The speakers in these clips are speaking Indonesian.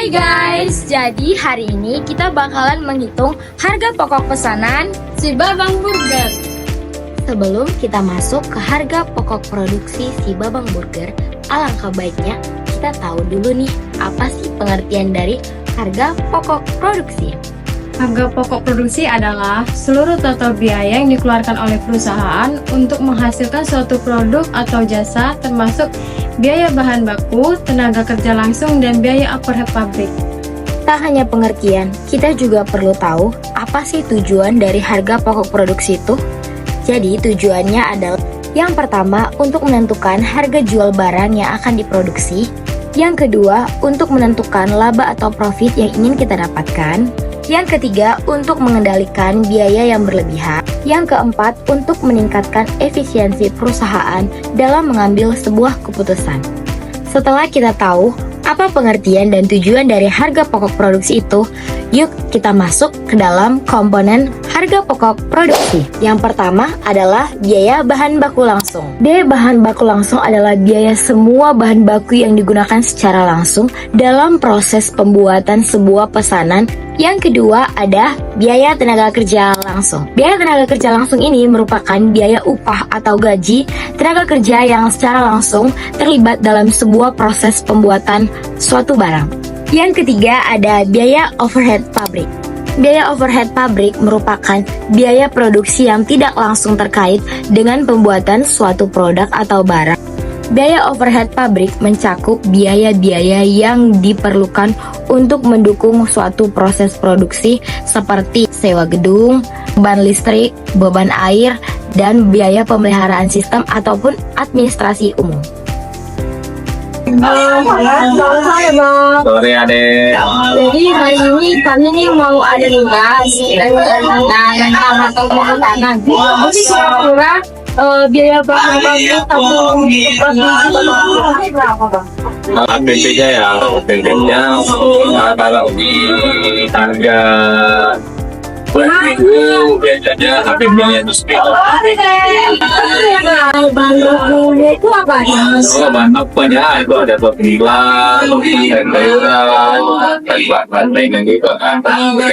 Hai guys, jadi hari ini kita bakalan menghitung harga pokok pesanan si Babang Burger. Sebelum kita masuk ke harga pokok produksi si Babang Burger, alangkah baiknya kita tahu dulu nih apa sih pengertian dari harga pokok produksi. Harga pokok produksi adalah seluruh total biaya yang dikeluarkan oleh perusahaan untuk menghasilkan suatu produk atau jasa, termasuk biaya bahan baku, tenaga kerja langsung, dan biaya overhead pabrik. Tak hanya pengertian, kita juga perlu tahu apa sih tujuan dari harga pokok produksi itu. Jadi tujuannya adalah yang pertama untuk menentukan harga jual barang yang akan diproduksi. Yang kedua untuk menentukan laba atau profit yang ingin kita dapatkan. Yang ketiga, untuk mengendalikan biaya yang berlebihan. Yang keempat, untuk meningkatkan efisiensi perusahaan dalam mengambil sebuah keputusan. Setelah kita tahu apa pengertian dan tujuan dari harga pokok produksi itu, yuk kita masuk ke dalam komponen harga pokok produksi. Yang pertama adalah biaya bahan baku langsung. Biaya bahan baku langsung adalah biaya semua bahan baku yang digunakan secara langsung dalam proses pembuatan sebuah pesanan. Yang kedua ada biaya tenaga kerja langsung. Biaya tenaga kerja langsung ini merupakan biaya upah atau gaji tenaga kerja yang secara langsung terlibat dalam sebuah proses pembuatan suatu barang. Yang ketiga ada biaya overhead pabrik. Biaya overhead pabrik merupakan biaya produksi yang tidak langsung terkait dengan pembuatan suatu produk atau barang. Biaya overhead pabrik mencakup biaya-biaya yang diperlukan untuk mendukung suatu proses produksi seperti sewa gedung, beban listrik, beban air, dan biaya pemeliharaan sistem ataupun administrasi umum. Sore adek. Jadi hari ini kami nih mau ada tugas tentang atau pesanan. Jadi kira-kira biaya bahan baku tabung berapa bang? APP-nya ya, APP-nya kalau di harga buat minggu biasanya APP-nya itu sekitar. Bahan bakunya itu apa? Oh, bahan bakunya itu ada topilan, dan sayuran, dan bahan lainnya gitu kan. Mana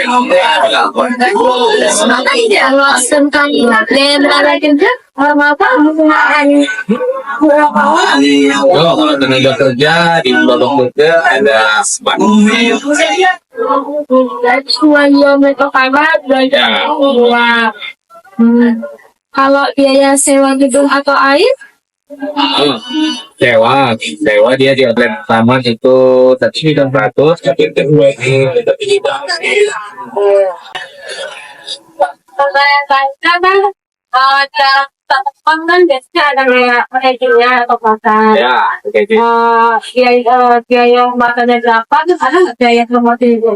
ini kalau tentang dan ada kerja apa? Oh, kalau tenaga kerja di Babang Burger ada Semuanya mereka kabar belajar. Kalau biaya sewa gedung atau air? sewa dia di outlet pertama itu tadi 600, tapi kedua ini Ada telepon kan biasanya ada kayak packagingnya atau makan. ya kayak gitu. Biaya makannya berapa? Terus ada nggak biaya promosi itu?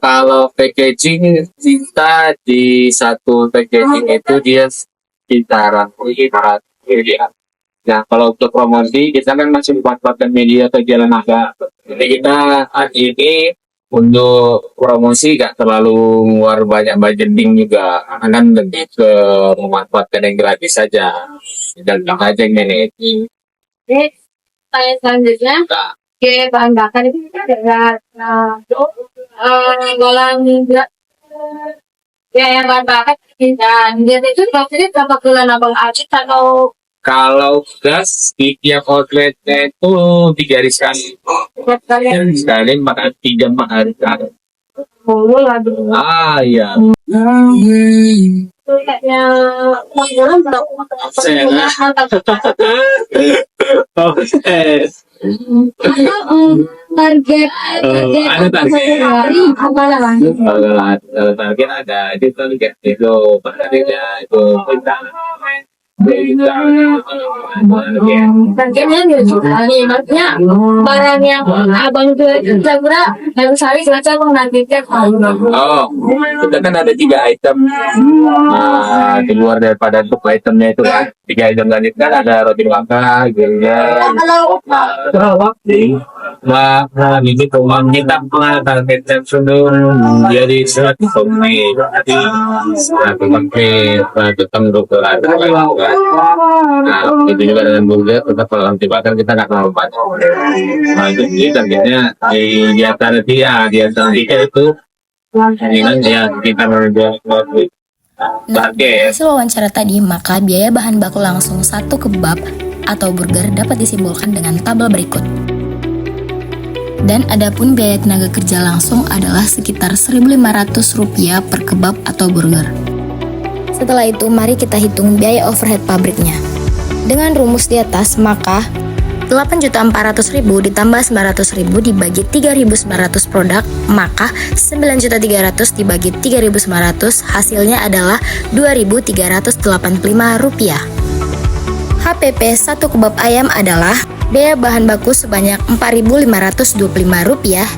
Kalau packaging kita di satu packaging itu dia sekitaran miliar. Nah, kalau untuk promosi kita kan masih memanfaatkan media kegiatan naga. Jadi kita hari ini untuk promosi gak terlalu ngeluar banyak budgeting juga, kan lebih ke memanfaatkan yang gratis saja dan aja yang manage. Ini tanya selanjutnya, biaya bahan bakar itu ada golongan biaya bahan bakar dan itu maksudnya berapa bulan abang audit atau Kalau gas di tiap outletnya itu 3 hari sekali. Sekali makan 3 hari sekali. Iya. kayaknya bulan berapa? Target Ada target. apa lah? Kalau target ada itu target itu targetnya itu kita. Targetnya nih, maksudnya barang yang abang jual itu kira-kira dalam sehari berapa abang targetnya? Oh, kita kan ada 3 item. Di luar daripada untuk itemnya itu kan. 3 item tadi kan ada roti bakar, gula, nah, ini cuma kita mengatakan kecap sudah jadi 100 menit. Tetap dokter ada. Nah, itu juga dengan burger, tetap kalau roti bakar kita nggak terlalu banyak. Nah, itu jadi targetnya di antara tiga itu ini kan ya kita menjual roti. Nah, hasil wawancara tadi, maka biaya bahan baku langsung satu kebab atau burger dapat disimpulkan dengan tabel berikut. Dan adapun biaya tenaga kerja langsung adalah sekitar Rp1.500 per kebab atau burger. Setelah itu, mari kita hitung biaya overhead pabriknya. Dengan rumus di atas, maka 8.400.000 ditambah 900.000 dibagi 3.900 produk, maka 9.300.000 dibagi 3.900 hasilnya adalah Rp2.385. HPP 1 kebab ayam adalah biaya bahan baku sebanyak Rp4.525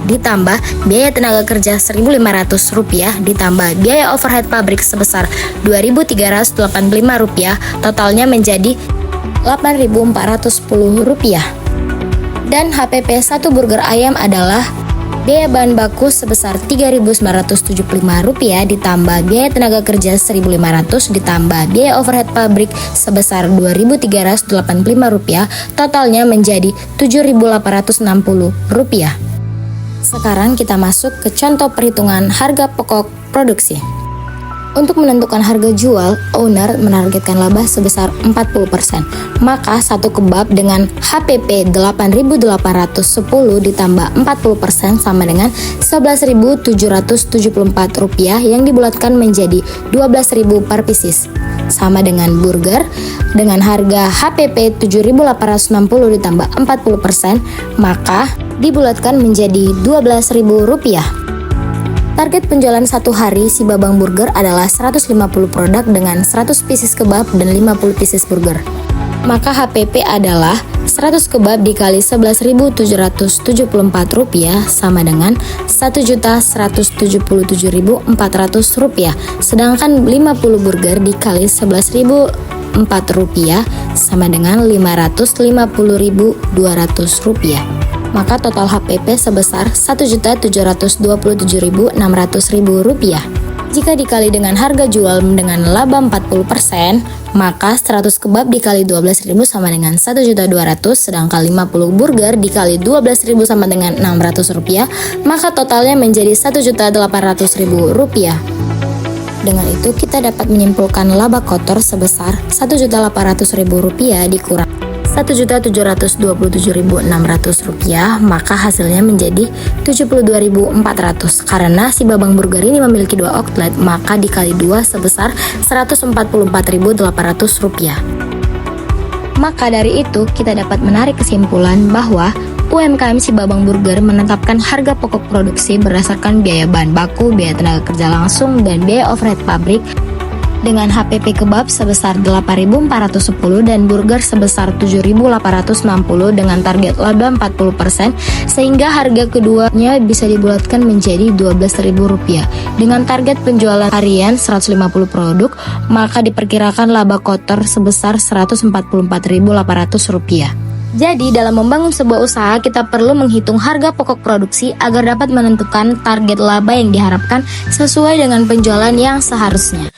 ditambah biaya tenaga kerja Rp1.500 ditambah biaya overhead pabrik sebesar Rp2.385, totalnya menjadi Rp8.410. Dan HPP 1 burger ayam adalah biaya bahan baku sebesar Rp3.975 ditambah biaya tenaga kerja Rp1.500 ditambah biaya overhead pabrik sebesar Rp2.385, totalnya menjadi Rp7.860. Sekarang kita masuk ke contoh perhitungan harga pokok produksi. Untuk menentukan harga jual, owner menargetkan laba sebesar 40%. Maka satu kebab dengan HPP Rp8.810 ditambah 40% sama dengan Rp11.774 yang dibulatkan menjadi Rp12.000 per pieces. Sama dengan burger dengan harga HPP Rp7.860 ditambah 40%, maka dibulatkan menjadi Rp12.000. Target penjualan satu hari si Babang Burger adalah 150 produk dengan 100 pieces kebab dan 50 pieces burger. Maka HPP adalah 100 kebab dikali Rp11.774 sama dengan Rp1.177.400. Sedangkan 50 burger dikali Rp11.004 sama dengan Rp550.200. Maka total HPP sebesar Rp1.727.600.000. Jika dikali dengan harga jual dengan laba 40%, maka 100 kebab dikali 12.000 sama dengan 1.200.000, sedangkan 50 burger dikali 12.000 sama dengan Rp600, maka totalnya menjadi Rp1.800.000. Dengan itu kita dapat menyimpulkan laba kotor sebesar Rp1.800.000 dikurang Rp1.727.600, maka hasilnya menjadi Rp72.400. Karena si Babang Burger ini memiliki 2 outlet, maka dikali 2 sebesar Rp144.800. Maka dari itu kita dapat menarik kesimpulan bahwa UMKM si Babang Burger menetapkan harga pokok produksi berdasarkan biaya bahan baku, biaya tenaga kerja langsung, dan biaya overhead pabrik dengan HPP kebab sebesar Rp8.410 dan burger sebesar Rp7.860 dengan target laba 40%, sehingga harga keduanya bisa dibulatkan menjadi Rp12.000. Dengan target penjualan harian 150 produk, maka diperkirakan laba kotor sebesar Rp144.800. Jadi, dalam membangun sebuah usaha, kita perlu menghitung harga pokok produksi agar dapat menentukan target laba yang diharapkan sesuai dengan penjualan yang seharusnya.